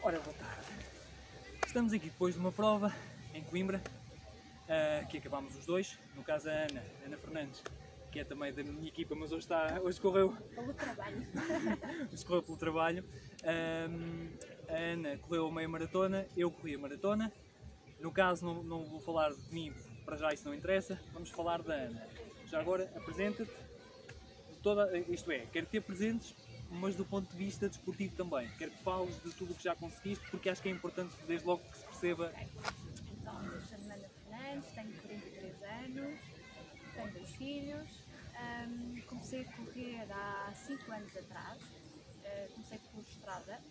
Ora, boa tarde. Estamos aqui depois de uma prova em Coimbra, que acabámos os dois, no caso a Ana Fernandes, que é também da minha equipa, mas hoje correu pelo trabalho. Hoje correu pelo trabalho. A Ana correu a meia maratona, eu corri a maratona. No caso não vou falar de mim, para já isso não interessa, vamos falar da Ana. Já agora apresenta-te, isto é, quero ter presentes, mas do ponto de vista desportivo também. Quero que fales de tudo o que já conseguiste, porque acho que é importante desde logo que se perceba. Okay. Então, eu chamo-me Ana Fernandes, tenho 43 anos, tenho 2 filhos. Comecei a correr há 5 anos atrás, comecei por estrada.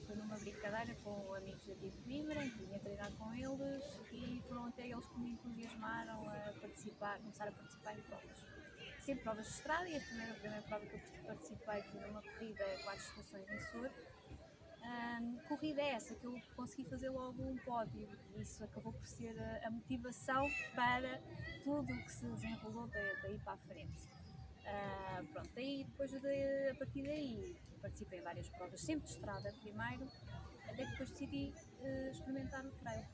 Foi numa brincadeira com amigos aqui de Coimbra, em que vinha treinar com eles e foram até eles que me entusiasmaram a começar a participar em provas. Sempre provas de estrada, e a primeira prova que eu participei foi numa corrida 4 estações em Sur. Corrida essa que eu consegui fazer logo um pódio, e isso acabou por ser a motivação para tudo o que se desenrolou daí para a frente. Pronto, daí, a partir daí participei em várias provas, sempre de estrada primeiro, até que depois decidi experimentar o trail.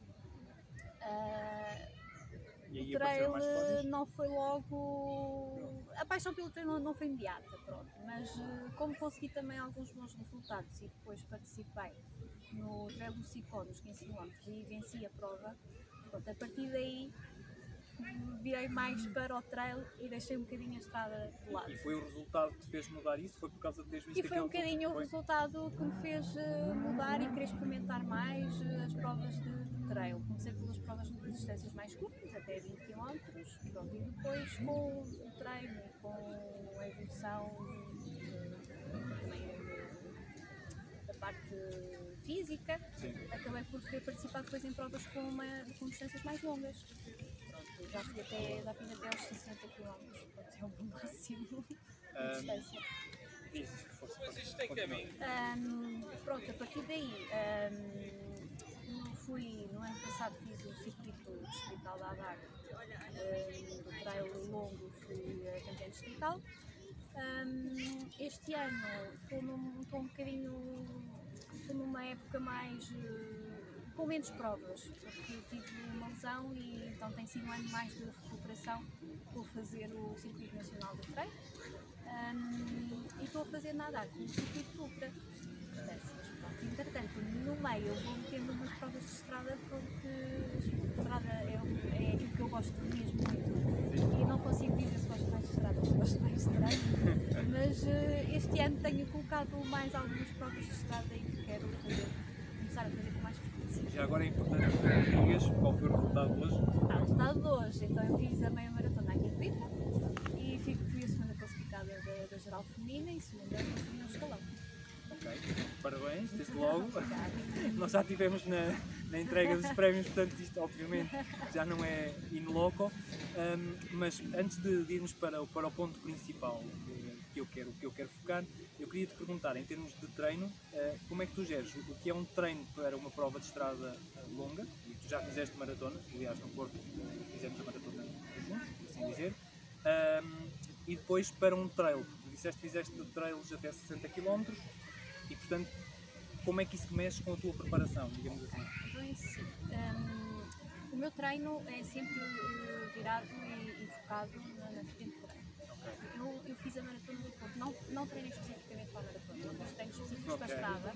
O trail não foi logo... A paixão pelo trail não foi imediata, pronto, mas como consegui também alguns bons resultados e depois participei no trail do Sicó, nos 15 km, e venci a prova, pronto, a partir daí virei mais para o trail e deixei um bocadinho a estrada de lado. E foi o resultado que te fez mudar isso? Foi por causa de teres visto aquele... E foi um bocadinho o resultado que me fez mudar e querer experimentar mais as provas de trail. Comecei pelas provas de distâncias mais curtas, até 20 km, pronto, e depois com o treino e com a evolução também da parte física, sim, acabei por querer participar depois em provas com distâncias mais longas. Pronto, já fiz até aos 60 km, pode ser o máximo de distância. Pronto, a partir daí, no ano passado fiz o circuito distrital da ADAC, do trail longo, fui campeã distrital. Este ano estou um bocadinho, numa época mais com menos provas, porque tive uma lesão e então tem sido um ano mais de recuperação. Vou fazer o circuito nacional do trail e estou a fazer nada com o circuito ultra distâncias. Entretanto, no meio eu vou metendo umas provas de estrada, porque a estrada é aquilo que eu gosto mesmo muito e não consigo dizer se gosto mais de estrada ou se gosto mais de treino, mas este ano tenho colocado mais algumas provas de estrada e que quero começar a fazer com mais frequência. Já agora é importante que digas qual foi o resultado de hoje. O resultado de hoje, então eu fiz a meia maratona aqui em Coimbra e fui a segunda classificada da geral feminina e segunda no escalão. Ok, parabéns, desde logo. Nós já estivemos na entrega dos prémios, portanto isto obviamente já não é in loco, mas antes de irmos para o ponto principal que eu quero focar, eu queria te perguntar, em termos de treino, como é que tu geres o que é um treino para uma prova de estrada longa, e tu já fizeste maratona, aliás no Porto fizemos a maratona juntos, por assim dizer, e depois para um trail, tu disseste que fizeste trails até 60 km, e portanto, como é que isso mexe com a tua preparação, digamos assim? O meu treino é sempre virado e focado na vertente de treino. Okay. Eu fiz a maratona do Porto, não treinei especificamente para a maratona, não fiz treinos específicos para a estrada,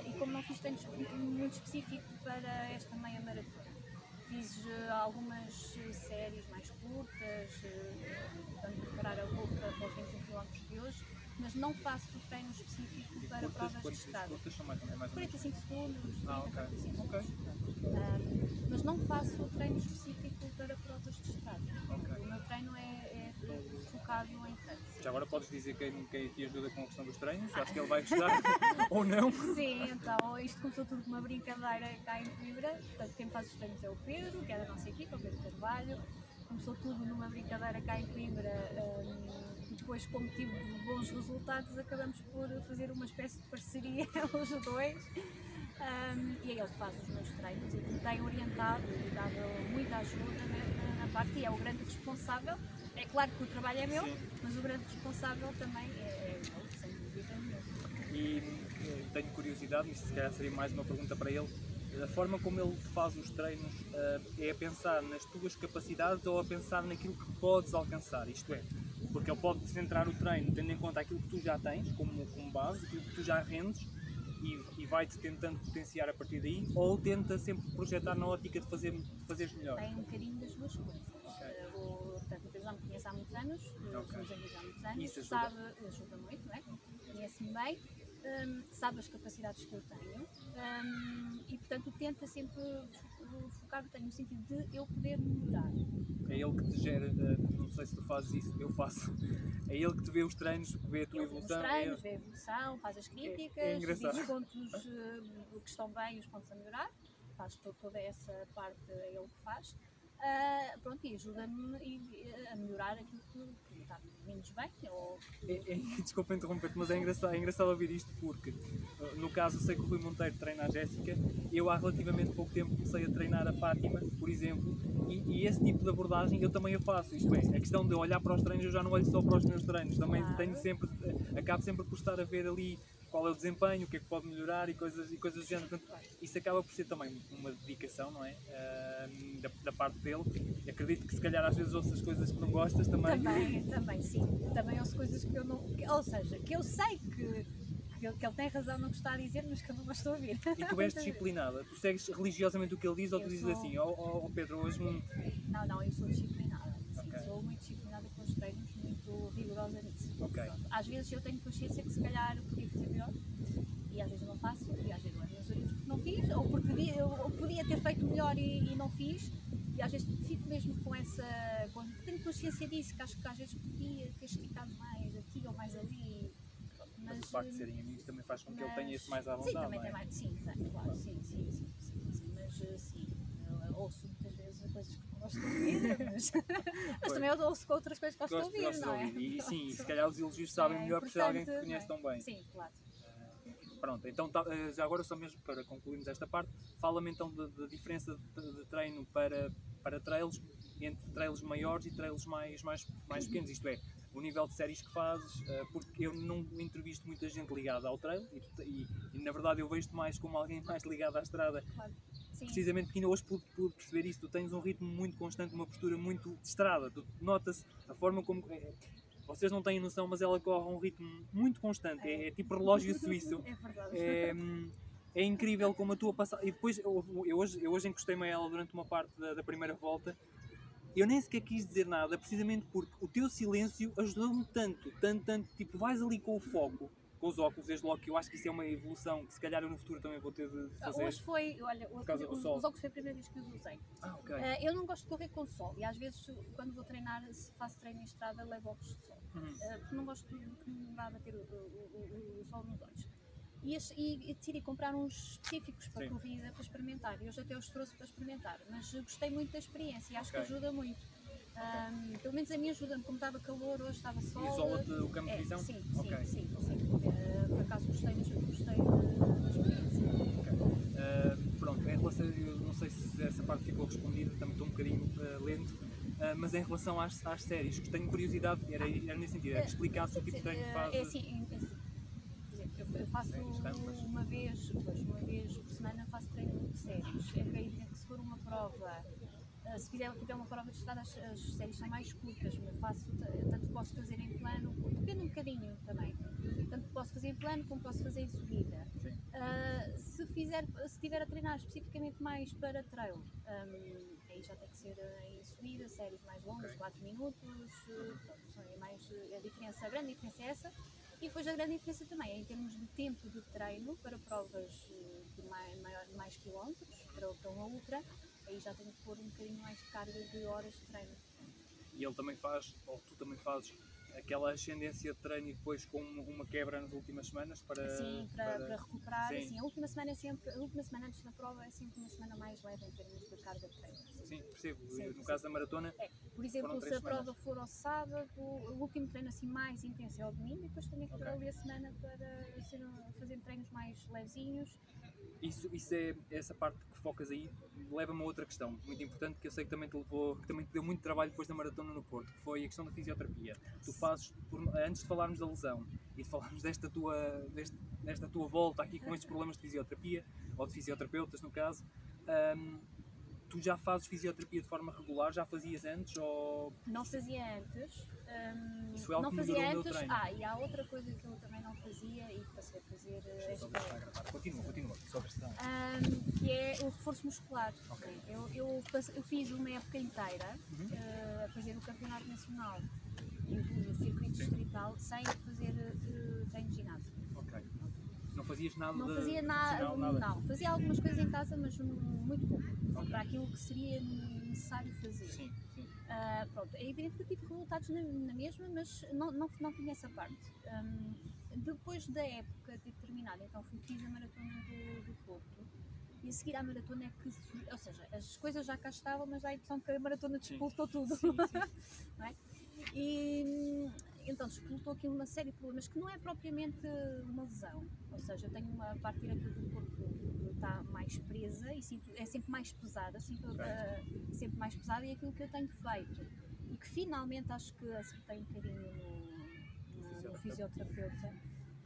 e como não fiz treinos muito específico para esta meia maratona, fiz algumas séries mais curtas, portanto preparar a luta para os 21 km de hoje, mas não faço treino específico para provas de estrada. Curtas são mais ou menos 45 segundos, 30, okay. 45 segundos. Okay. Mas não faço treino específico para provas de estrada. Okay. O meu treino é focado em treino. Já agora podes dizer quem te ajuda com a questão dos treinos? Acho que ele vai gostar, ou não? Sim, então isto começou tudo com uma brincadeira cá em Coimbra. Portanto, quem faz os treinos é o Pedro, que é da nossa equipa, o Pedro Carvalho. Começou tudo numa brincadeira cá em Coimbra. Depois, como tive bons resultados, acabamos por fazer uma espécie de parceria os dois. E é ele que faz os meus treinos e que me tem orientado e dado muita ajuda na parte, e é o grande responsável. É claro que o trabalho é meu, sim, mas o grande responsável também é ele, sem dúvida nenhuma. E tenho curiosidade curiosidade, isto se calhar seria mais uma pergunta para ele, a forma como ele faz os treinos é a pensar nas tuas capacidades ou a pensar naquilo que podes alcançar, isto é, porque ele pode centrar o treino tendo em conta aquilo que tu já tens como base, aquilo que tu já rendes e vai-te tentando potenciar a partir daí, ou tenta sempre projetar na ótica de fazeres melhor? Tem um bocadinho das duas coisas. Portanto, o Pedro já me conhece há muitos anos, somos amigos há muitos anos, Isso ajuda muito, não é? Conhece-me bem, sabe as capacidades que eu tenho e, portanto, tenta sempre focar o treino no sentido de eu poder melhorar. É ele que te gera, não sei se tu fazes isso, eu faço. É ele que te vê os treinos, que vê a tua evolução. Vê a evolução, faz as críticas, diz os pontos que estão bem e os pontos a melhorar. Faz toda essa parte, é ele que faz. Pronto, e ajuda-me a melhorar aquilo que está menos bem. Desculpa interromper-te, mas é engraçado ouvir isto porque, no caso, eu sei que o Rui Monteiro treina a Jéssica, eu há relativamente pouco tempo comecei a treinar a Fátima, por exemplo, e esse tipo de abordagem eu também a faço. Isto é, a questão de olhar para os treinos, eu já não olho só para os meus treinos, também tenho sempre, acabo sempre por estar a ver ali qual é o desempenho, o que é que pode melhorar e coisas do género. Portanto, isso acaba por ser também uma dedicação, não é? Da parte dele. Acredito que se calhar às vezes ouço as coisas que não gostas também. Também, sim. Também ouço coisas que eu não... Ou seja, que eu sei que ele tem razão no que está a dizer, mas que eu não gosto de ouvir. E tu és disciplinada? Tu segues religiosamente o que ele diz ou tu dizes assim, Pedro, hoje não... Não, eu sou disciplinada. Sim, sou muito disciplinada com os treinos, muito rigorosa nisso. Às vezes eu tenho consciência que se calhar eu podia fazer melhor e às vezes eu não faço, e às vezes eu levo as orelhas porque não fiz, ou porque eu podia ter feito melhor e não fiz, e às vezes fico mesmo com essa... Tenho consciência disso, que acho que às vezes podia ter esticado mais aqui ou mais ali. Mas o facto de serem amigos também faz com que ele tenha isso mais à vontade, sim, também não é? tem mais, sim, claro, sim, mas sim, eu ouço muitas vezes coisas que não gosto de ouvir, mas também eu ouço outras coisas que gosto de ouvir, não é? E sim, se calhar os elogios sabem melhor por ser alguém que conhece tão bem. Sim, claro. Pronto, então já agora só mesmo para concluirmos esta parte, fala-me então da diferença de treino para trails, entre trails maiores e trails mais pequenos, isto é, o nível de séries que fazes, porque eu não entrevisto muita gente ligada ao trail e na verdade eu vejo-te mais como alguém mais ligado à estrada. Claro. Sim. Precisamente porque ainda hoje pude perceber isso, tu tens um ritmo muito constante, uma postura muito de estrada, nota-se a forma como... Vocês não têm noção, mas ela corre a um ritmo muito constante, é tipo relógio suíço. É verdade. É incrível como a tua passagem... E depois, eu hoje encostei-me a ela durante uma parte da primeira volta, eu nem sequer quis dizer nada, precisamente porque o teu silêncio ajudou-me tanto, tipo, vais ali com o foco, com os óculos, desde logo que eu acho que isso é uma evolução que se calhar eu no futuro também vou ter de fazer. Hoje foi, olha, por causa do sol. Os óculos foi a primeira vez que os usei. Eu não gosto de correr com sol e às vezes quando vou treinar, se faço treino em estrada, levo óculos de sol. Porque não gosto que me vá bater o sol nos olhos. E decidi comprar uns específicos para corrida, para experimentar. Eu já até os trouxe para experimentar, mas gostei muito da experiência e acho que ajuda muito. Pelo menos a mim ajuda-me, como estava calor, hoje estava sol. Isola-te o campo de visão? Sim. Por acaso gostei da experiência. Pronto, em relação, eu não sei se essa parte ficou respondida, também estou um bocadinho lento, mas em relação às séries, que tenho curiosidade, era nesse sentido, que explicasse o tipo de treino que fazes. É assim, por exemplo, eu faço uma vez por semana, faço treino de séries. É evidente que se for uma prova, se tiver uma prova de estrada, as séries são mais curtas, mas tanto posso fazer em plano, depende um bocadinho também. Tanto posso fazer em plano como posso fazer em subida. Se estiver a treinar especificamente mais para trail, aí já tem que ser em subida, séries mais longas, 4 minutos, a grande diferença é essa. E depois a grande diferença também é em termos de tempo de treino para provas de mais quilómetros, para uma ultra, aí já tenho que pôr um bocadinho mais de carga de horas de treino. E ele também faz, ou tu também fazes, aquela ascendência de treino e depois com uma quebra nas últimas semanas para recuperar. Sim. Assim, a última semana antes da prova é sempre uma semana mais leve em termos de carga de treino. Sim, percebo. No caso da maratona, por exemplo, se a prova for ao sábado, o último treino assim mais intenso é ao domingo e depois tenho que ter ali a semana para fazer treinos mais levezinhos Isso é essa parte que focas aí leva-me a outra questão muito importante que eu sei que também te levou, que também te deu muito trabalho depois da maratona no Porto, que foi a questão da fisioterapia. Tu fazes, antes de falarmos da lesão e de falarmos desta tua volta aqui com estes problemas de fisioterapia, ou de fisioterapeutas no caso, tu já fazes fisioterapia de forma regular? Já fazias antes? Ou... Não fazia antes. Isso foi algo não que melhorou fazia o meu antes. treino. E há outra coisa que eu também não fazia e que passei a fazer Continua, sobre esta. que é o reforço muscular. Ok. Eu fiz uma época inteira a fazer o campeonato nacional e o circuito distrital sem fazer treino de ginásio. Ok. Não fazias nada Não de fazia profissional, nada? não. Fazia algumas coisas em casa, mas muito pouco. Para aquilo que seria necessário fazer. Sim. Pronto, é evidente que eu tive resultados na mesma, mas não tinha essa parte. Depois da época ter terminado, então fiz a maratona do Porto e a seguir à maratona é que, ou seja, as coisas já cá estavam, mas dá a impressão que a maratona despoltou tudo. Sim. Não é? E então despoltou aqui uma série de problemas que não é propriamente uma lesão, ou seja, eu tenho uma parte direita do corpo que está mais presa e é sempre mais pesada, sempre mais pesada, e aquilo que eu tenho feito e que finalmente acho que acertei um bocadinho no fisioterapeuta,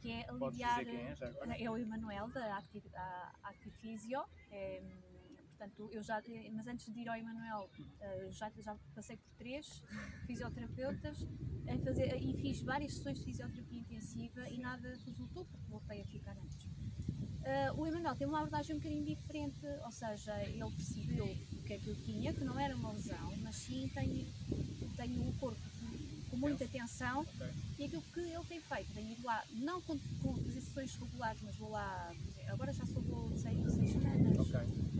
que é aliviar. Podes dizer quem é, já agora? É o Emanuel da Actifisio. Portanto, mas antes de ir ao Emanuel, já passei por 3 fisioterapeutas e fiz várias sessões de fisioterapia intensiva e nada resultou porque voltei a ficar antes. O Emanuel tem uma abordagem um bocadinho diferente, ou seja, ele percebeu o que é que eu tinha, que não era uma lesão, mas sim tenho o corpo com muita tensão. E aquilo que ele tem feito, tenho ido lá, não com fazer sessões regulares, mas vou lá, agora já sou de 6 semanas,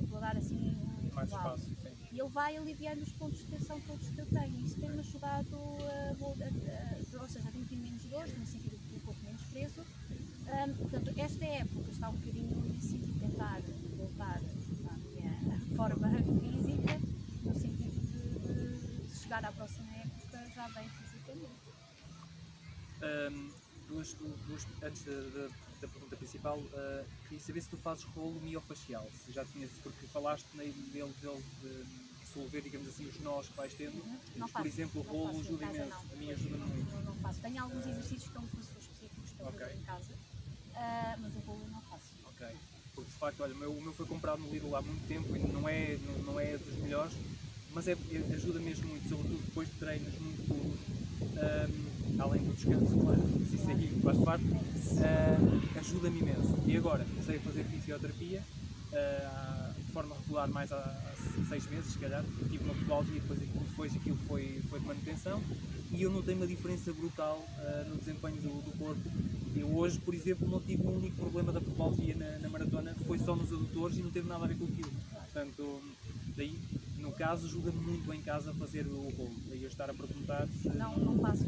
vou dar assim um mais intervalo. espaço. Sim. E ele vai aliviando os pontos de tensão todos que eu tenho. Isso tem-me ajudado ou seja, tenho tido menos dores, no sentido de um pouco menos preso. Portanto, esta época está um bocadinho no sentido de tentar voltar à minha forma física, no sentido de chegar à próxima época já bem fisicamente. Antes da pergunta principal, queria saber se tu fazes rolo miofacial, se já tinhas, porque falaste dele dissolver, digamos assim, os nós que vais tendo. Não Por faço, exemplo, o não rolo faço ajuda em casa, imenso, não. a mim ajuda muito. Não faço. Tenho alguns exercícios que são específicos para fazer em casa, mas o rolo não faço. Ok. Porque de facto, olha, o meu foi comprado no Lidl há muito tempo e não é dos melhores, mas ajuda mesmo muito, sobretudo depois de treinos muito duros, além do descanso, claro, isso aí faz parte, ajuda-me imenso. E agora comecei a fazer fisioterapia de forma regular mais há 6 meses, se calhar. Tive uma pubalgia e depois aquilo foi de manutenção e eu notei uma diferença brutal no desempenho do corpo. Eu hoje, por exemplo, não tive um único problema da pubalgia na maratona, foi só nos adutores e não teve nada a ver com aquilo. Portanto, daí, no caso, ajuda-me muito em casa a fazer o rolo. Daí eu estar a perguntar se... Não faço.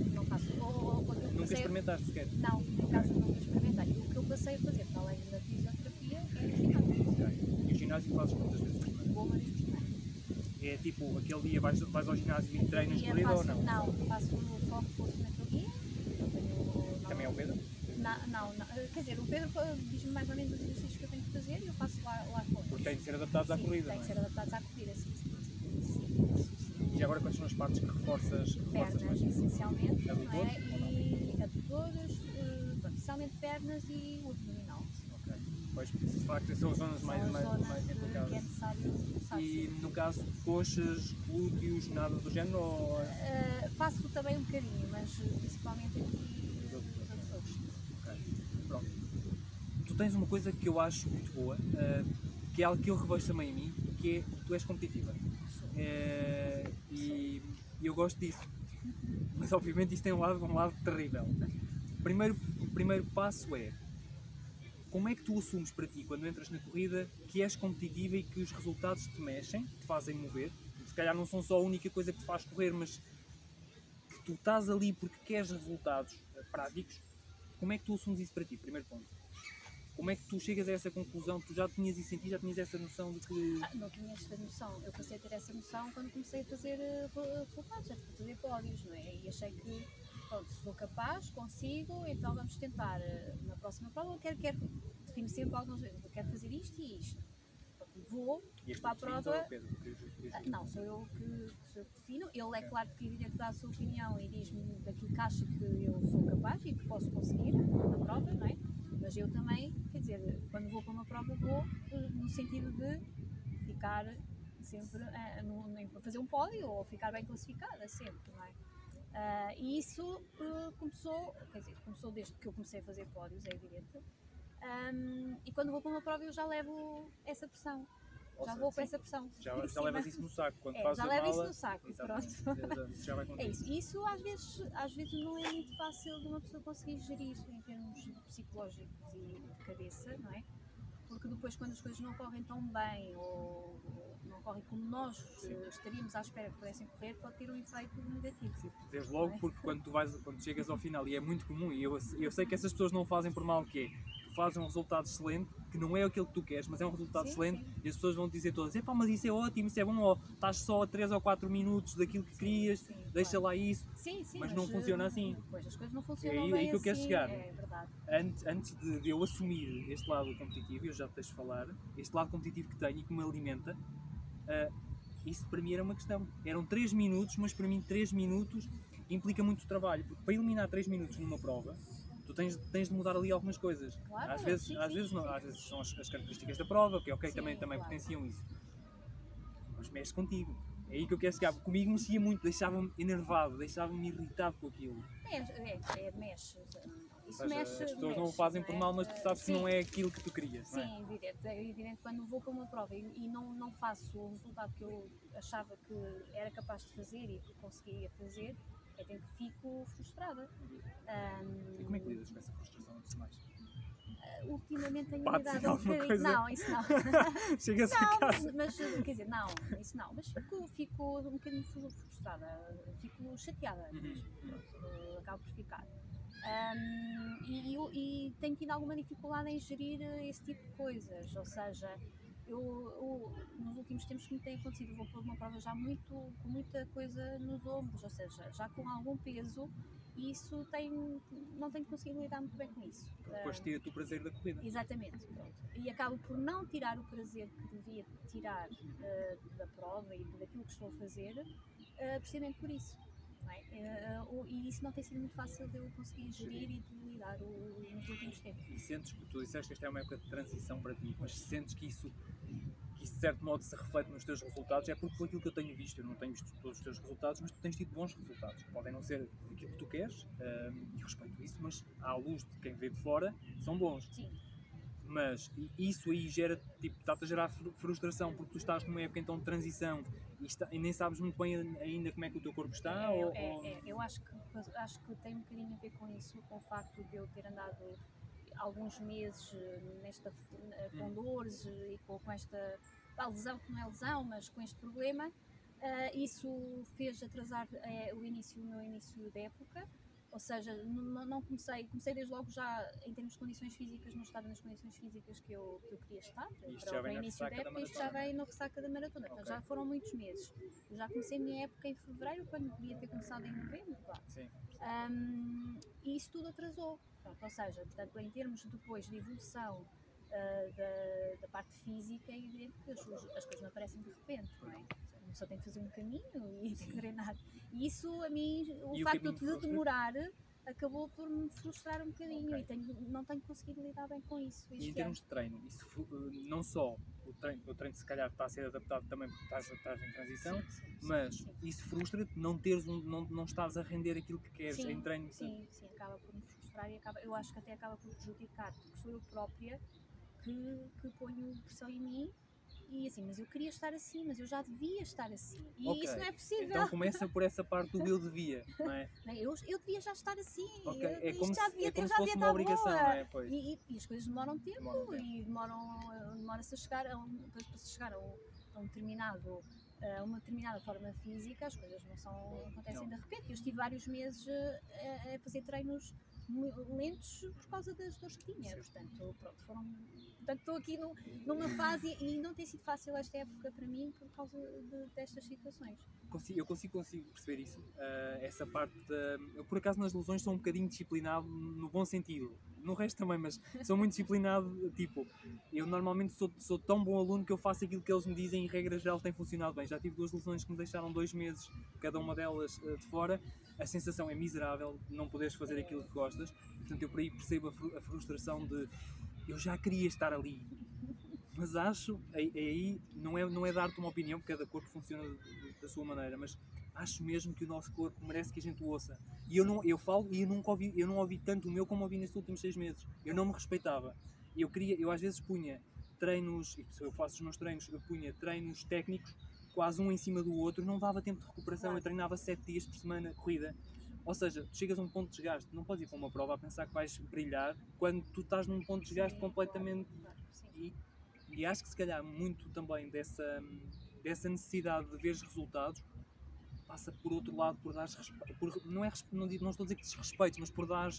Nunca experimentaste sequer? Não, em casa nunca experimentei. O que eu passei a fazer, para além da fisioterapia, é o ginásio. Okay. E o ginásio fazes quantas vezes por semana? Vou uma vez por semana. É tipo, aquele dia vais ao ginásio e treinas corrida ou não? Não, faço só reforço naquele dia. Também é o Pedro? Não, quer dizer, o Pedro diz-me mais ou menos os exercícios que eu tenho que fazer e eu faço lá com. Porque têm de ser adaptados à corrida, Tem não que é? ser adaptados à corrida, sim. E agora quais são as partes que reforças Pernas, mais? essencialmente, Adutores? E adutores, essencialmente pernas e o abdominal. Ok. Pois, de facto, são as zonas mais implicadas. Que é necessário. E no caso, coxas, glúteos, nada do género? Ou... Faço também um bocadinho, mas principalmente aqui os adutores. Ok, pronto. Tu tens uma coisa que eu acho muito boa, que é algo que eu revejo também em mim, que é tu és competitiva. E eu gosto disso. Mas obviamente isso tem um lado terrível. O primeiro passo é: como é que tu assumes para ti, quando entras na corrida, que és competitiva e que os resultados te mexem, te fazem mover? Se calhar não são só a única coisa que te faz correr, mas que tu estás ali porque queres resultados práticos. Como é que tu assumes isso para ti? Primeiro ponto. Como é que tu chegas a essa conclusão? Tu já tinhas isso em ti, já tinhas essa noção de que... Não tinha esta noção. Eu passei a ter essa noção quando comecei a fazer resultados, a fazer pódios, não é? E achei que, pronto, sou capaz, consigo, então vamos tentar na próxima prova. Eu quero defino sempre algumas vezes, eu quero fazer isto e isto. Pronto, vou E este para a defines prova. ou é o Pedro? Não, sou eu que defino. Ele é claro que evidente dá a sua opinião e diz-me daquilo que acha que eu sou capaz e que posso conseguir na prova, não é? Mas eu também, quer dizer, quando vou para uma prova vou no sentido de ficar sempre, para fazer um pódio ou ficar bem classificada sempre, não é? E isso começou desde que eu comecei a fazer pódios, é evidente. E quando vou para uma prova eu já levo essa pressão. Já vou com essa pressão. Já levas isso no saco quando fazes já a levo mala. isso no saco, Exatamente. pronto. Isso já vai contigo. É isso. Isso às vezes não é muito fácil de uma pessoa conseguir gerir em termos psicológicos e de cabeça, não é? Porque depois quando as coisas não correm tão bem ou não correm como nós estaríamos à espera que pudessem correr, pode ter um efeito negativo. Sim, desde logo, porque quando chegas ao final, e é muito comum, e eu sei que essas pessoas não fazem por mal, que é, tu fazes um resultado excelente, que não é aquilo que tu queres, mas é um resultado excelente, e as pessoas vão dizer todas, epá, mas isso é ótimo, isso é bom, ou estás só a 3 ou 4 minutos daquilo que querias, deixa lá isso, mas não funciona assim. Pois, as coisas não funcionam É aí que eu quero chegar. É verdade. Antes de eu assumir este lado competitivo, eu já te deixo falar, este lado competitivo que tenho e que me alimenta, isso para mim era uma questão. Eram 3 minutos, mas para mim 3 minutos implica muito trabalho, porque para eliminar 3 minutos numa prova, tu tens de mudar ali algumas coisas. Claro, às vezes são as características da prova, que ok, também claro. potenciam isso. Mas mexe contigo. É aí que eu quero chegar. Comigo mexia muito, deixava-me enervado, deixava-me irritado com aquilo. Mexe. Isso seja, mexe. As pessoas não o fazem por mal, mas tu sabes que não é aquilo que tu querias. Sim, não é? É evidente. Quando vou para uma prova e não faço o resultado que eu achava que era capaz de fazer e que conseguia fazer, é que fico frustrada. E como é que lidas com essa frustração, antes de mais? Ultimamente tenho Bate-se lidado um alguma bocadinho. coisa? Não, isso não. Chegas a casa. Mas quer dizer, não, isso não. Mas fico um bocadinho frustrada, fico chateada mesmo. Pronto, acabo por ficar. E tenho tido alguma dificuldade em gerir esse tipo de coisas, ou seja, eu nos últimos tempos que me tem acontecido, eu vou para uma prova já com muita coisa nos ombros, ou seja, já com algum peso, e isso não tenho conseguido lidar muito bem com isso. Depois tira-te o prazer da corrida. Exatamente, pronto. E acabo por não tirar o prazer que devia tirar da prova e daquilo que estou a fazer, precisamente por isso. Não é? E isso não tem sido muito fácil de eu conseguir gerir e de lidar nos últimos tempos. E sentes que tu disseste que esta é uma época de transição para ti, mas sentes que isso de certo modo se reflete nos teus resultados, é porque por aquilo que eu tenho visto, eu não tenho visto todos os teus resultados, mas tu tens tido bons resultados. Podem não ser aquilo que tu queres, e respeito isso, mas à luz de quem vê de fora, são bons. Sim. Mas isso aí gera, tipo, está-te a gerar frustração porque tu estás numa época então de transição e nem sabes muito bem ainda como é que o teu corpo está? Eu acho que tem um bocadinho a ver com isso, com o facto de eu ter andado alguns meses com dores e com esta lesão, que não é lesão, mas com este problema. Isso fez atrasar o meu início da época. Ou seja, não comecei desde logo já em termos de condições físicas, não estava nas condições físicas que eu queria estar para o início da época, isto já veio na ressaca da maratona, então já foram muitos meses. Eu já comecei a minha época em fevereiro, quando devia ter começado em novembro, Sim. E isso tudo atrasou. Pronto, ou seja, portanto, em termos depois de evolução da parte física, é evidente que as coisas não aparecem de repente, não é? A pessoa tem que fazer um caminho e tem que treinar. E isso, a mim, o facto de demorar, acabou por me frustrar um bocadinho e não tenho conseguido lidar bem com isso. E em termos de treino, isso, não só o treino se calhar está a ser adaptado também porque estás em transição, mas isso frustra-te não estás a render aquilo que queres em treino? Sim, acaba por me frustrar e eu acho que até acaba por prejudicar, porque sou eu própria que ponho pressão em mim. E assim, mas eu queria estar assim, mas eu já devia estar assim. E isso não é possível. Então começa por essa parte do eu devia, não é? Eu devia já estar assim. É como se fosse uma obrigação, não é? Pois. E as coisas demoram tempo e demora-se a chegar a uma determinada forma física, as coisas não acontecem de repente. Eu estive vários meses a fazer treinos lentos por causa das dores que tinha. Portanto, estou aqui numa fase e não tem sido fácil esta época para mim por causa destas situações. Eu consigo perceber isso, essa parte eu por acaso nas lesões sou um bocadinho disciplinado no bom sentido, no resto também, mas sou muito disciplinado, tipo, eu normalmente sou tão bom aluno que eu faço aquilo que eles me dizem e regra geral tem funcionado bem. Já tive 2 lições que me deixaram 2 meses, cada uma delas de fora, a sensação é miserável, não poderes fazer aquilo que gostas, portanto eu por aí percebo a frustração de, eu já queria estar ali, mas acho, aí não é dar-te uma opinião, porque cada corpo funciona da sua maneira, mas acho mesmo que o nosso corpo merece que a gente o ouça. E eu falo e eu não ouvi tanto o meu como ouvi nestes últimos 6 meses. Eu não me respeitava. Eu às vezes punha treinos, e se eu faço os meus treinos, eu punha treinos técnicos, quase um em cima do outro, não dava tempo de recuperação, eu treinava 7 dias por semana, corrida. Ou seja, tu chegas a um ponto de desgaste, não podes ir para uma prova a pensar que vais brilhar quando tu estás num ponto de desgaste completamente. E acho que se calhar muito também dessa necessidade de ver resultados passa por outro lado, por dar não estou a dizer que desrespeites, mas por dar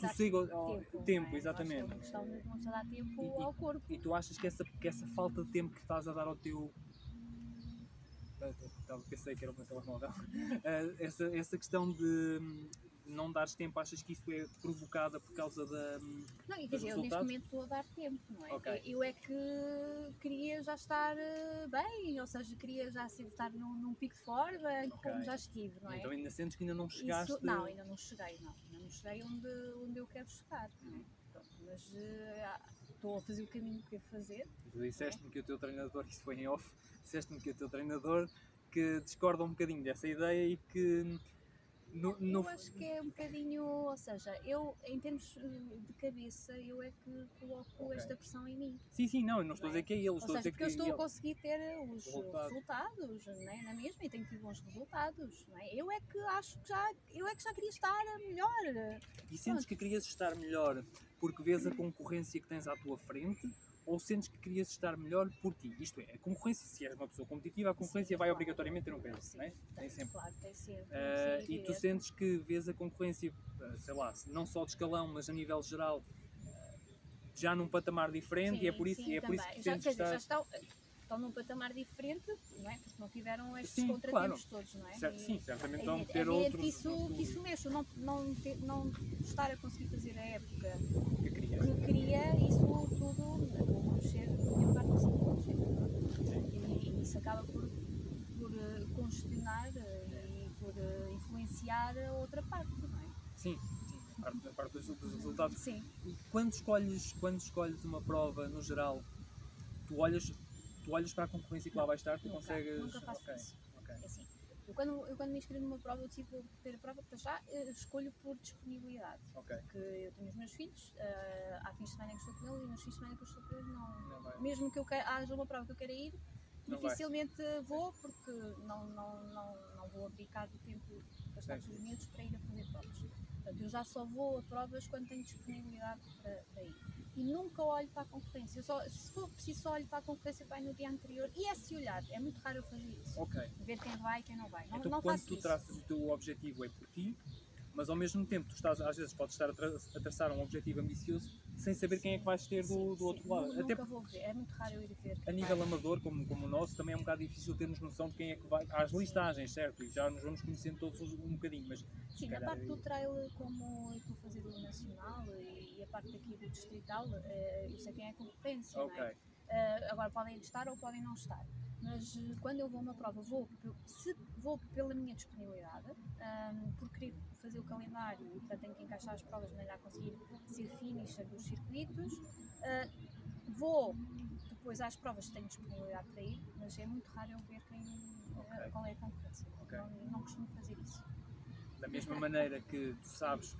sossego ao tempo, exatamente. É uma questão de não se dar tempo ao corpo. E tu achas que essa falta de tempo que estás a dar ao teu... Pensei que era o meu telemóvel. Essa questão de não dares tempo, achas que isso é provocada por causa da... Não, e quer dizer, eu neste momento estou a dar tempo, não é? Okay. Eu é que queria já estar bem, ou seja, queria já estar num pico de forma, como já estive, não é? Então ainda sentes que ainda não chegaste... Não, ainda não cheguei onde eu quero chegar, não é? Pronto, mas estou a fazer o caminho que quero fazer. Tu disseste-me que o teu treinador, isso foi em off, disseste-me que o teu treinador que discorda um bocadinho dessa ideia e que... Eu acho que é um bocadinho, ou seja, eu em termos de cabeça, eu é que coloco esta pressão em mim. Sim, não, eu não estou a dizer que é ele, estou a dizer porque eu estou a conseguir ter os resultados, não é? Na mesma, e tenho tido bons resultados, não é? Eu é que acho que já queria estar melhor. E sentes que querias estar melhor porque vês a concorrência que tens à tua frente? Ou sentes que querias estar melhor por ti? Isto é, a concorrência, se és uma pessoa competitiva, a concorrência vai obrigatoriamente ter um peso, não é? Tem sempre. Claro, tem sempre. E tu sentes que vês a concorrência, sei lá, não só de escalão, mas a nível geral, já num patamar diferente, e é por isso que sentes que já estão num patamar diferente, não é? Porque não tiveram estes contratempos todos, não é? Sim, certamente vão ter outros. Isso mesmo, não estar a conseguir fazer a época que queria, isso tudo, vamos ser minha parte e isso acaba por congestionar e por influenciar a outra parte, não é? Sim, a parte dos resultados. Sim. E quando escolhes uma prova, no geral, tu olhas para a concorrência que lá vai estar, tu consegues... Nunca faço isso. É assim, eu quando me inscrevo numa prova, eu decido ter a prova para já, escolho por disponibilidade. Porque eu tenho os meus filhos, há fins de semana que estou com eles e nos fins de semana que eu estou com eles não mesmo que haja uma prova que eu queira ir, dificilmente vou, porque não vou abdicar do tempo para estar com os miúdos para ir a fazer provas. Portanto, eu já só vou a provas quando tenho disponibilidade para ir. E nunca olho para a concorrência. Se for preciso, só olho para a concorrência para ir no dia anterior. E é se olhar. É muito raro eu fazer isso. Ver quem vai e quem não vai. Então, não quando faço tu isso. traças o teu objetivo é por ti, mas ao mesmo tempo tu às vezes podes estar a traçar um objetivo ambicioso sem saber quem é que vais ter do outro lado. Nunca vou ver. É muito raro eu ir ver. A nível amador, como o nosso, também é um bocado difícil termos noção de quem é que vai. Há as listagens, certo? E já nos vamos conhecendo todos um bocadinho, mas... Sim, a parte do trail, como eu estou a fazer o nacional e a parte aqui do distrital, eu sei quem é a concorrência, não é? Agora podem estar ou podem não estar. Mas quando eu vou a uma prova, vou pela minha disponibilidade, por querer fazer o calendário e portanto tenho que encaixar as provas de maneira a conseguir ser finisher dos circuitos. Vou depois às provas, tenho disponibilidade para ir, mas é muito raro eu ver qual é a concorrência. Não costumo fazer isso. Da mesma maneira que tu sabes,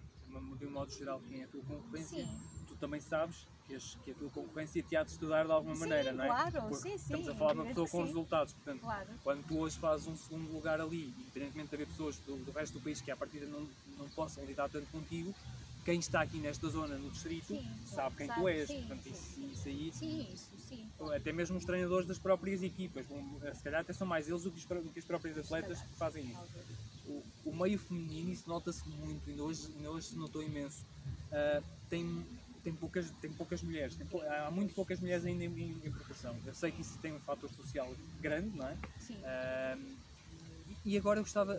de um modo geral, quem é a tua concorrência, tu também sabes que a tua concorrência te há de estudar de alguma maneira, não é? Claro, porque sim. Estamos a falar de uma pessoa com resultados, portanto, quando tu hoje fazes um segundo lugar ali, independentemente de haver pessoas do resto do país que à partida não possam lidar tanto contigo, quem está aqui nesta zona, no distrito, sabe quem tu és, portanto isso aí... Sim. Até mesmo os treinadores das próprias equipas, se calhar até são mais eles do que as próprias atletas que fazem isso. O meio feminino, isso nota-se muito, ainda hoje se notou imenso. Tem poucas mulheres, há muito poucas mulheres ainda em proporção. Eu sei que isso tem um fator social grande, não é? Sim. E agora eu gostava,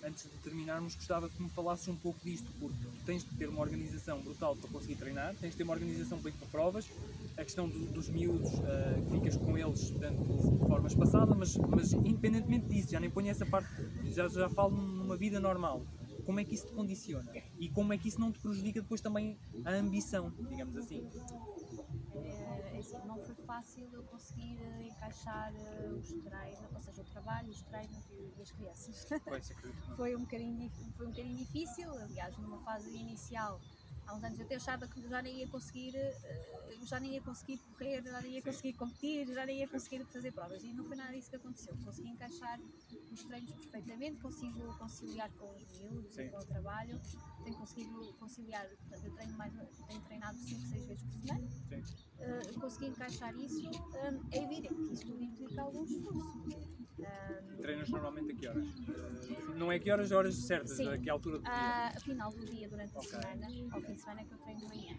antes de terminarmos, gostava que me falasses um pouco disto, porque tu tens de ter uma organização brutal para conseguir treinar, tens de ter uma organização para ir para provas, a questão dos miúdos, que ficas com eles, tanto de forma espaçada, mas independentemente disso, já nem ponho essa parte, já falo numa vida normal. Como é que isso te condiciona? E como é que isso não te prejudica depois também a ambição, digamos assim? Assim, não foi fácil eu conseguir encaixar os treinos, ou seja, o trabalho, os treinos e as crianças. Pois, acredito. Foi um bocadinho difícil, aliás, numa fase inicial, há uns anos eu até achava que já nem ia conseguir correr, já nem ia conseguir competir, já nem ia conseguir fazer provas, e não foi nada disso que aconteceu. Consegui encaixar os treinos perfeitamente, consigo conciliar com os miúdos e com o trabalho, tenho conseguido conciliar, portanto, eu tenho treinado 5, 6 vezes por semana. Consegui encaixar isso. É evidente que isso tudo implica algum esforço. Treinas normalmente a que horas? Não é que horas certas, Sim, a que altura do dia? a final do dia, durante a semana, ao fim de semana é que eu treino de manhã.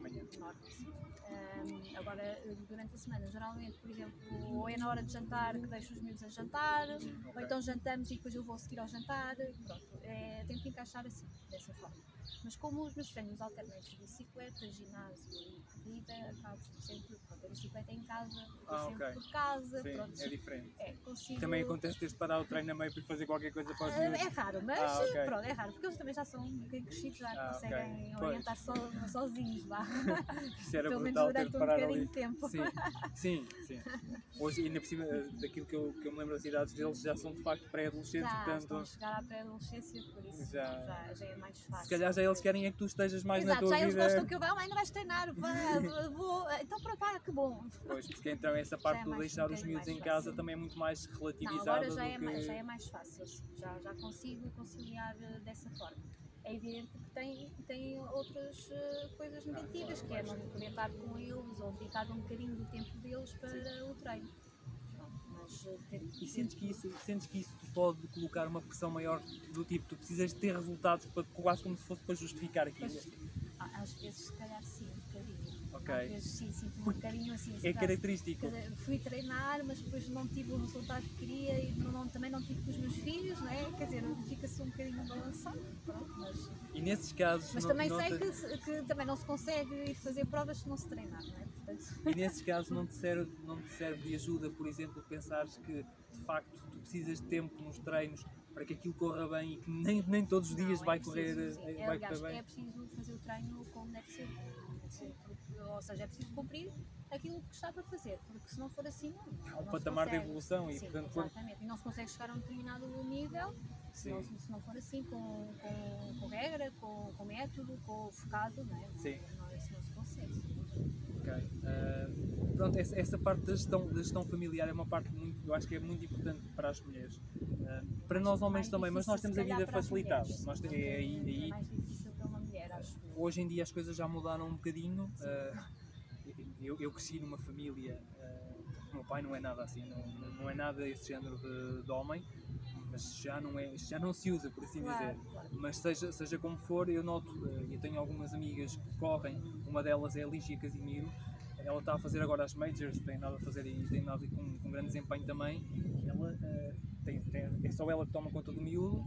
Agora, durante a semana, geralmente, por exemplo, ou é na hora de jantar que deixo os miúdos a jantar, ou então jantamos e depois eu vou seguir ao jantar. Pronto, tenho que encaixar assim, dessa forma. Mas como os meus treinos alternam entre bicicleta, ginásio e corrida, acabo sempre, pronto, a bicicleta é em casa, sempre por casa. Sim, pronto, é diferente. Consigo... Também acontece teres de parar o treino a meio para fazer qualquer coisa para os miúdos? É raro, mas pronto, é raro, porque eles também já são um bocadinho crescidos, já conseguem orientar sozinhos, vá. Isso era pelo menos brutal durante ter de um parar bocadinho ali. de tempo. Sim. Hoje, ainda por cima daquilo que eu me lembro das idades deles, já são de facto pré-adolescentes, Já portanto... estão a chegar à pré-adolescência, por isso já é mais fácil. Se calhar já eles querem é que tu estejas mais na tua já vida. eles gostam que eu vá, ainda vais treinar, vou, então pronto, que bom. Pois, porque então essa parte de deixar os miúdos em casa também é muito mais relativizada. Não, agora já é mais fácil, sim. Já consigo conciliar dessa forma. É evidente que tem outras coisas negativas, que é não poder estar com eles ou dedicar um bocadinho do tempo deles para o treino. E sentes que isso te pode colocar uma pressão maior do tipo, tu precisas de ter resultados para, quase como se fosse para justificar aquilo? Às vezes, se calhar, sim, um bocadinho. Okay. Às vezes, sim, sinto um bocadinho assim. É característico. Fui treinar, mas depois não tive o resultado que queria e também não tive com os meus filhos, não é? Quer dizer, fica-se um bocadinho balançado. Pronto, e nesses casos. Mas também sei que também não se consegue ir fazer provas se não se treinar, não é? Portanto... E nesses casos não te serve de ajuda, por exemplo, pensares que de facto tu precisas de tempo nos treinos para que aquilo corra bem e que nem todos os dias vai correr bem? É preciso fazer o treino como deve ser. Ou seja, é preciso cumprir aquilo que está para fazer, porque se não for assim, não. Há um patamar de evolução e, sim, portanto. Exatamente, e não se consegue chegar a um determinado nível se não for assim, com regra, com método, com focado, não é? Sim. Isso não se consegue. Ok. Pronto, essa parte da gestão familiar é uma parte muito, eu acho que é muito importante para as mulheres. Para nós homens também, mas nós temos a vida facilitada. É mais difícil para uma mulher, acho. Hoje em dia as coisas já mudaram um bocadinho. Eu cresci numa família, o meu pai não é nada assim, não é nada esse género de homem, mas já não se usa, por assim dizer. Claro. Mas seja como for, eu noto, eu tenho algumas amigas que correm, uma delas é a Lígia Casimiro, ela está a fazer agora as majors, tem nada a fazer e tem nada com grande desempenho também. Ela é só ela que toma conta do miúdo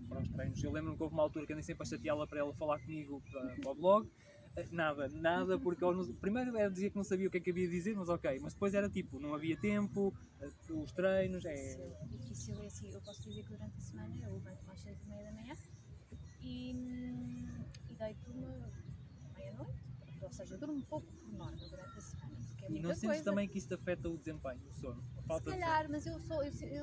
para os treinos. Eu lembro-me que houve uma altura que andei sempre a chateá-la para ela falar comigo para o blog. Nada, porque primeiro ela dizia que não sabia o que é que havia de dizer, mas ok, mas depois era tipo, não havia tempo, os treinos, é difícil, assim, eu posso dizer que durante a semana eu levanto mais 6h30 da manhã e deito-me meia-noite, ou seja, durmo um pouco por norma durante a semana, porque é muita coisa. E não sentes também que isto afeta o desempenho, o sono? A falta se calhar, mas eu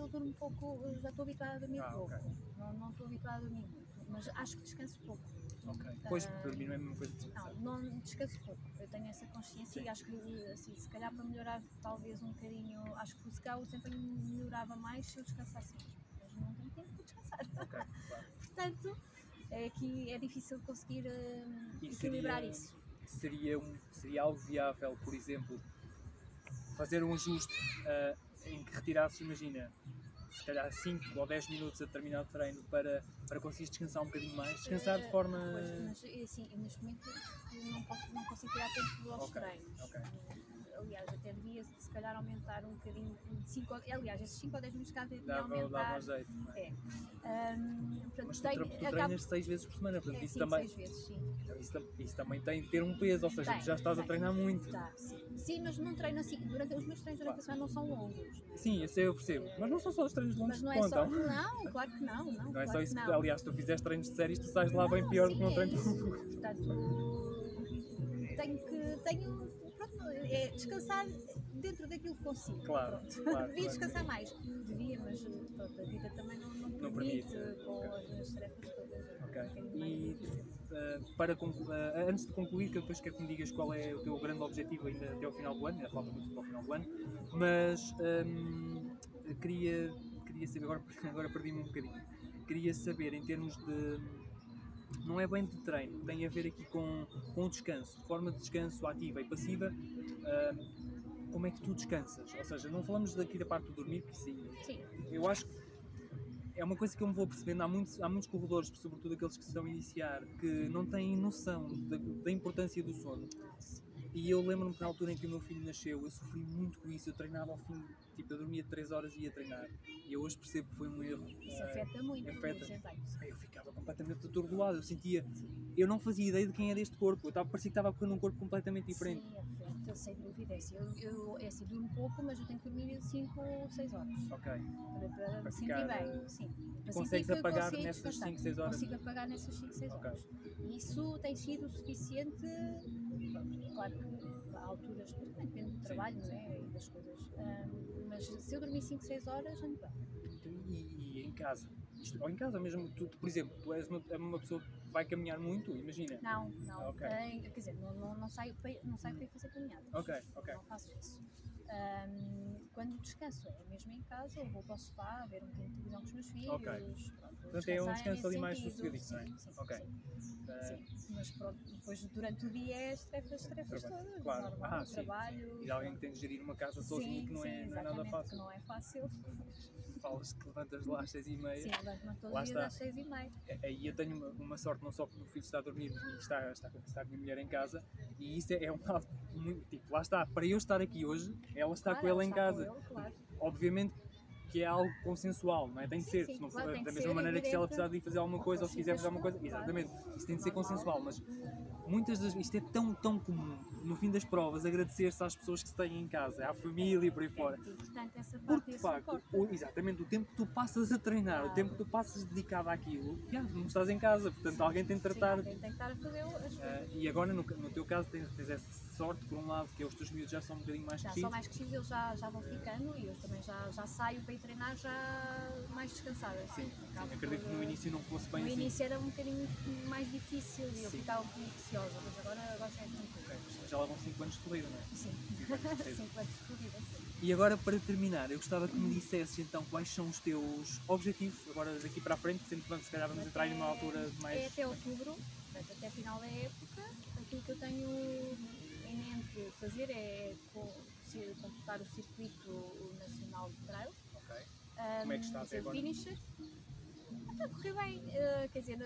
durmo pouco, já estou habituada a dormir pouco, okay. Não estou habituada a dormir muito, mas acho que descanso pouco. Ok, pois, porque dormir não é a mesma coisa de descansar. Não descanso pouco, eu tenho essa consciência. Sim. E acho que, assim, se calhar para melhorar talvez um bocadinho, acho que se calhar o desempenho melhorava mais se eu descansasse mais, mas não tenho tempo para descansar. Okay, claro. Portanto, aqui é difícil conseguir equilibrar isso. Seria algo viável, por exemplo, fazer um ajuste em que retirasses, imagina, se calhar 5 ou 10 minutos a determinado treino para conseguir descansar um bocadinho mais, descansar de forma... Mas assim, neste momento não consigo tirar tempo aos treinos. Okay. Aliás, até devia, se calhar aumentar um bocadinho, aliás, esses 5 ou 10 minutos cada dia Dava aumentar. um jeito, não é? Portanto, Mas tu treinas 6 vezes por semana, portanto, isso 5, também. 6 vezes, sim. Isso também tem de ter um peso, ou seja, tu já estás a treinar muito. Já, sim. Sim, mas não treino assim. Os meus treinos durante a semana não são longos. Não é? Sim, isso eu percebo. Mas não são só os treinos longos Mas não que é contam. só. Não, claro que não. Não é claro só isso. que Que, não. aliás, se tu fizeres treinos de séries, tu sais de lá bem pior do que não treinos. Portanto, pronto, é descansar dentro daquilo que consigo. Claro, Pronto. claro. Devia descansar mais. Devia, mas pronto, a vida também não permite com as minhas tarefas todas. Ok. É um bocadinho mais difícil. Antes de concluir, que eu depois quero que me digas qual é o teu grande objetivo ainda até ao final do ano, ainda falta muito para o final do ano, mas queria saber, agora perdi-me um bocadinho, queria saber em termos de, não é bem de treino, tem a ver aqui com o descanso, forma de descanso ativa e passiva, como é que tu descansas? Ou seja, não falamos daqui da parte do dormir, que sim, eu acho que é uma coisa que eu me vou percebendo, há muitos corredores, sobretudo aqueles que se estão a iniciar, que não têm noção da importância do sono. E eu lembro-me que na altura em que o meu filho nasceu, eu sofri muito com isso, eu treinava ao fim, tipo, eu dormia 3 horas e ia treinar. E eu hoje percebo que foi um erro. Isso afeta muito. Eu ficava completamente atordoado, eu não fazia ideia de quem era este corpo, parecia que estava a correr num corpo completamente diferente. Sim, afeta, sem dúvida. É assim, durmo pouco, mas eu tenho que dormir 5 ou 6 horas. Ok. Para me sentir bem, sim. Consegues apagar nessas 5, 6 horas? Consigo apagar nessas 5, 6 horas. E isso tem sido o suficiente. Claro que há alturas, também depende do trabalho, não é? E das coisas. Mas se eu dormir 5, 6 horas, ando bem. E em casa? Ou em casa mesmo, tu, por exemplo, tu és uma pessoa que vai caminhar muito, imagina? Não. Okay. Quer dizer, não saio para ir fazer caminhadas. Ok. Não faço isso. Quando descanso é mesmo em casa, eu vou para o sofá ver um bocadinho de televisão com os meus filhos. Portanto é um descanso ali mais sossegadinho, não é? Sim. Mas pronto, depois durante o dia é as tarefas todas, claro. normal, trabalho. E alguém que tem de gerir uma casa sozinho que não é nada fácil. Que não é fácil. Falas que levantas lá às 6h30. Sim, levanto-me todos os dias às 6h30. Aí eu tenho uma sorte, não só porque o meu filho está a dormir e está com a minha mulher em casa, e isso é um lado muito, tipo, lá está, para eu estar aqui hoje, ela está com ele em casa. Obviamente que é algo consensual, não é? Tem de ser, se não for, da mesma maneira que se ela precisar de ir fazer alguma coisa ou se quiser fazer alguma coisa, exatamente, isso tem de ser consensual, mas muitas das vezes, isto é tão comum, no fim das provas, agradecer-se às pessoas que se têm em casa, à família e por aí fora. É importante essa parte. Porque, de facto, exatamente, o tempo que tu passas a treinar, o tempo que tu passas dedicado àquilo, não estás em casa, portanto alguém tem de tratar. Alguém tem que estar a fazer as coisas. E agora, no teu caso, tens essa sorte, por um lado, que os teus miúdos já são um bocadinho mais crescidos. Já são mais crescidos, eles já vão ficando e eu também já saio para ir treinar já mais descansada. Sim, acredito que no início não fosse bem assim. No início era um bocadinho mais difícil e eu ficava um bocadinho receosa, mas agora já é tranquilo. Já levam 5 anos de corrida, não é? Sim, 5 anos de corrida, sim. E agora, para terminar, eu gostava que me dissesses então quais são os teus objetivos, agora daqui para a frente, sendo que se calhar vamos entrar numa altura mais... É até outubro, portanto, até final da época, aquilo que eu tenho em mente fazer é completar o circuito nacional de trail. Ok. Como é que está até agora? Finisher. Está a correr bem, quer dizer,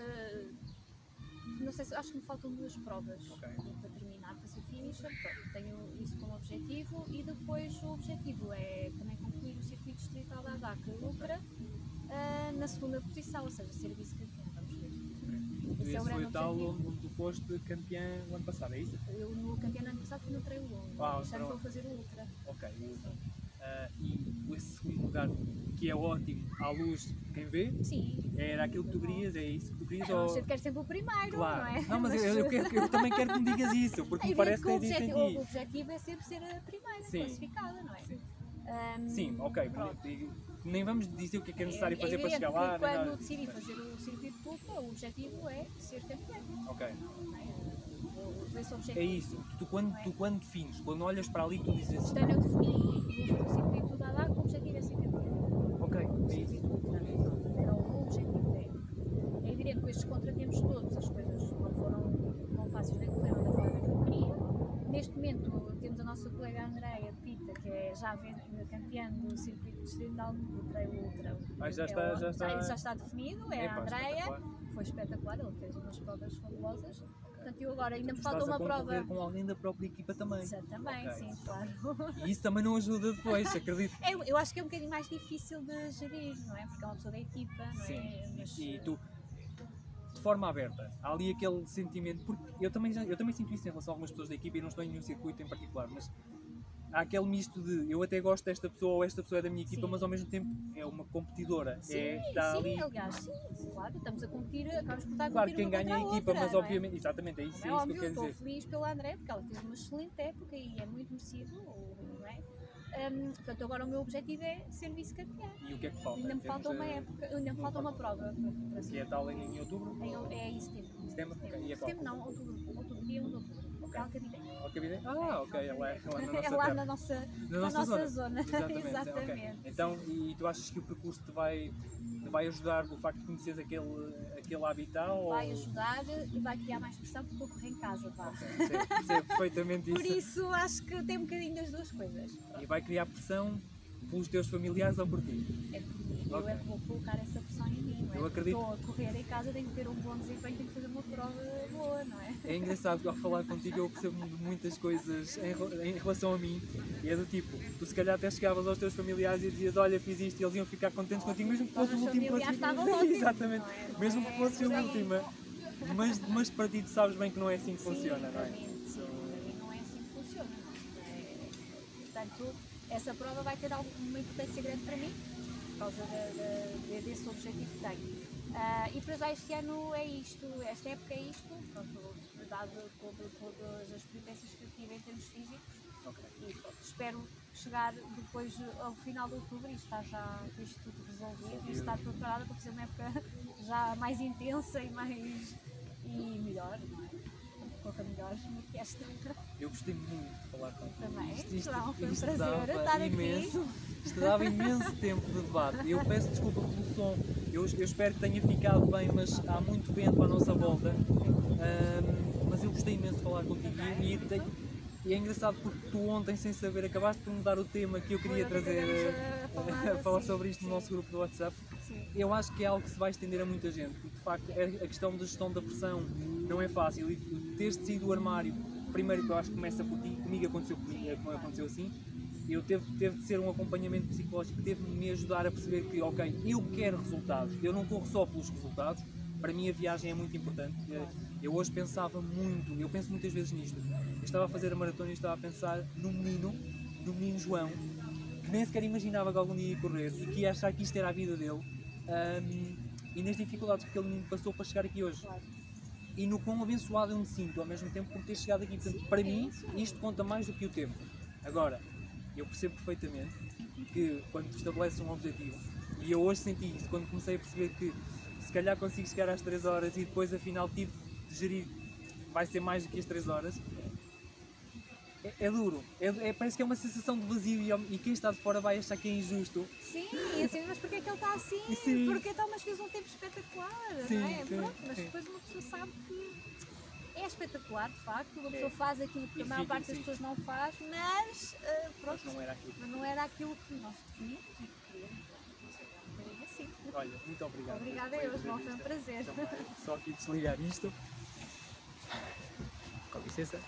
não sei, acho que me faltam 2 provas para terminar, para ser finisher. Pronto, tenho isso como objetivo e depois o objetivo é também concluir o circuito distrital da ADAC Ultra na segunda posição, ou seja, ser vice-campeã, vamos ver. Esse foi o tal onde tu foste campeã o ano passado, é isso? Eu no campeão ano passado fui no trail longo, já vou fazer o Ultra. Ok, e esse segundo lugar, que é ótimo, à luz de quem vê, era aquilo que tu querias, é isso que tu querias? Não, eu quero sempre o primeiro, claro. não é? Não, mas eu também quero que me digas isso, porque me parece que tens isso em ti. O objetivo é sempre ser a primeira classificada, não é? Sim, ok. Nem vamos dizer o que é necessário fazer para chegar lá. Quando decidi fazer o circuito de Ultra, o objetivo é ser campeã. Ok. Esse objetivo. É isso. Tu quando defines, quando olhas para ali, tu dizes. Este ano eu defini, vou fazer o circuito da ADAC, o objetivo é ser campeã. Ok, é isso. Era o objetivo da época. É evidente que com estes contratempos todos, as coisas não foram tão fáceis de correr da forma que eu queria. Neste momento temos a nossa colega Andreia Pita, que é já campeã do circuito distrital do Trail Ultra. Já está definido, é a Andreia, foi espetacular, ela fez umas provas fabulosas. Portanto, eu agora ainda me Estás falta uma a concorrer prova. com alguém da própria equipa também. Também, Ok. sim, claro. E isso também não ajuda depois, acredito. Eu acho que é um bocadinho mais difícil de gerir, não é? Porque é uma pessoa da equipa, não Sim, é? Mas, e tu, de forma aberta, há ali aquele sentimento, porque eu também sinto isso em relação a algumas pessoas da equipa e não estou em nenhum circuito em particular, mas há aquele misto de eu até gosto desta pessoa ou esta pessoa é da minha equipa, Sim. mas ao mesmo tempo é uma competidora. sim, Está sim, ali. aliás, sim, claro, estamos a competir, acabamos por estar a Claro, competir quem uma ganha é a contra equipa, outra, mas não é? obviamente, exatamente, é isso, Como é é isso que eu óbvio, quero estou dizer. feliz pela André, porque ela fez uma excelente época e é muito merecido, não é? Portanto, agora o meu objetivo é ser vice-campeã. E o que é que falta? Ainda me Em termos falta uma de- época, ainda me falta uma prova para Que ser. é tal em outubro? É em setembro. Setembro? Ok. E a qual? Setembro não, outubro, dia 1 de outubro. Ok. É Alcavidez. Alcavidez? Ah, ok, ela é na nossa É lá terra. na nossa, Na na nossa nossa zona. Exatamente. Exatamente. Ok. Então, e tu achas que o percurso te vai ajudar o facto de conheceres aquele habitat? Vai ou... ajudar e vai criar mais pressão porque eu corro em casa, vá. Percebo perfeitamente Por isso. isso acho que tem um bocadinho das duas coisas. E vai criar pressão pelos teus familiares ou por ti? É porque Ok. eu é que vou colocar essa pressão em mim, não é? Eu acredito. Estou a correr em casa, tenho que ter um bom desempenho, tenho que fazer uma prova boa, não é? É engraçado, ao falar contigo eu percebo muitas coisas em relação a mim e é do tipo, tu se calhar até chegavas aos teus familiares e dizias, olha, fiz isto e eles iam ficar contentes contigo, mesmo que fosse o Os último familiares estavam classificado. ótimos, Exatamente, não é? Não mesmo é que fosse por a aí. última. Mas para ti tu sabes bem que não é assim que funciona, não é? Sim, para mim não é assim que funciona. Portanto, essa prova vai ter uma importância grande para mim, por causa desse objetivo que tenho. E para já este ano é isto, esta época é isto, pronto, dado todas as peripécias que eu tive em termos físicos. Ok. E pronto, espero chegar depois ao final de outubro e estar já com isto tudo resolvido e estar preparada para fazer uma época já mais intensa e melhor, não é? Corra melhor do que esta. Eu gostei muito de falar contigo. Também, Isto João, foi um isto prazer dava estar imenso, aqui. Isto dava imenso tempo de debate. Eu peço desculpa pelo som, eu espero que tenha ficado bem, mas há muito vento à nossa volta. Mas eu gostei imenso de falar contigo e é engraçado porque tu ontem, sem saber, acabaste por me dar o tema que eu queria trazer a falar sobre isto no nosso grupo do WhatsApp. Sim. Eu acho que é algo que se vai estender a muita gente, porque de facto a questão da gestão da pressão não é fácil e teres de sair do armário, primeiro que eu acho que começa por ti, comigo aconteceu assim, eu teve de ser um acompanhamento psicológico que teve de me ajudar a perceber que, ok, eu quero resultados, eu não corro só pelos resultados, para mim a viagem é muito importante. Eu hoje pensava muito, eu penso muitas vezes nisto, eu estava a fazer a maratona e estava a pensar no menino João, que nem sequer imaginava que algum dia ia correr e que ia achar que isto era a vida dele, e nas dificuldades que aquele menino passou para chegar aqui hoje. Claro. E no quão abençoado eu me sinto ao mesmo tempo por ter chegado aqui. Portanto, para mim, isto conta mais do que o tempo. Agora, eu percebo perfeitamente que quando tu estabeleces um objetivo, e eu hoje senti isso, quando comecei a perceber que se calhar consigo chegar às 3 horas e depois afinal tive de gerir, vai ser mais do que as 3 horas, é duro. Parece que é uma sensação de vazio e quem está de fora vai achar que é injusto. Sim, e assim, mas porquê é que ele está assim? Sim. Porque então, mas fez um tempo espetacular, Sim, não é? sim, Pronto, mas sim. depois uma pessoa sabe que é espetacular, de facto, uma É. pessoa faz aquilo que E a maior fica, parte das sim. pessoas não faz, mas pronto, Mas não era aquilo. mas não era aquilo que nós definimos e que queríamos. Não sei, é um bocadinho assim. Olha, muito obrigado. Obrigada a eu, João, foi um prazer. Também. Só aqui desligar isto. Com licença.